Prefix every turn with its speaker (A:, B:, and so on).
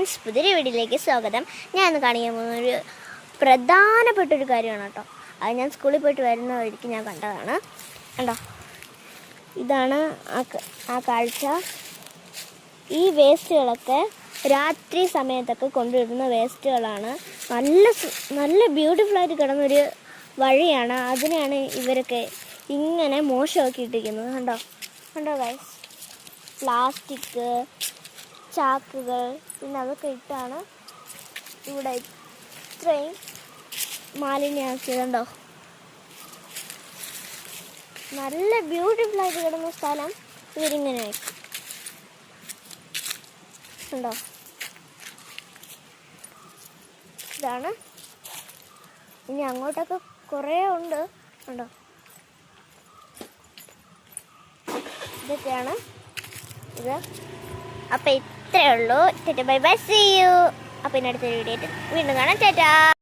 A: Friends, പുതിയൊരു വീഡിയോയിലേക്ക് സ്വാഗതം. ഞാൻ ഇന്ന് കാണിക്കാൻ പോകുന്ന ഒരു പ്രധാനപ്പെട്ടൊരു കാര്യമാണ് കേട്ടോ. അത് ഞാൻ സ്കൂളിൽ പോയിട്ട് വരുന്ന വഴിക്ക് ഞാൻ കണ്ടതാണ്. കണ്ടോ, ഇതാണ് ആ കാഴ്ച. ഈ വേസ്റ്റുകളൊക്കെ രാത്രി സമയത്തൊക്കെ കൊണ്ടുവരുന്ന വേസ്റ്റുകളാണ്. നല്ല ബ്യൂട്ടിഫുള്ളായിട്ട് കിടന്നൊരു വഴിയാണ്. അതിനെയാണ് ഇവരൊക്കെ ഇങ്ങനെ മോശമാക്കി ഇട്ടിരിക്കുന്നത്. കണ്ടോ ഗൈസ്, പ്ലാസ്റ്റിക് ചാക്കുകൾ പിന്നെ അതൊക്കെ ഇട്ടാണ് ഇവിടെ ഇത്രയും മാലിന്യമാക്കിയതുണ്ടോ. നല്ല ബ്യൂട്ടിഫുള്ളായിട്ട് കിടന്ന സ്ഥലം ഇവരിങ്ങനെ ആക്കി. ഉണ്ടോ, ഇതാണ്. ഇനി അങ്ങോട്ടൊക്കെ കുറേ ഉണ്ട്. ഉണ്ടോ, ഇതൊക്കെയാണ് ഇത്. അപ്പം ഇത്രയേ ഉള്ളൂ. Bye bye, see you. അപ്പം ഇനി അടുത്തൊരു വീഡിയോ വീണ്ടും കാണാം. ടാറ്റാ.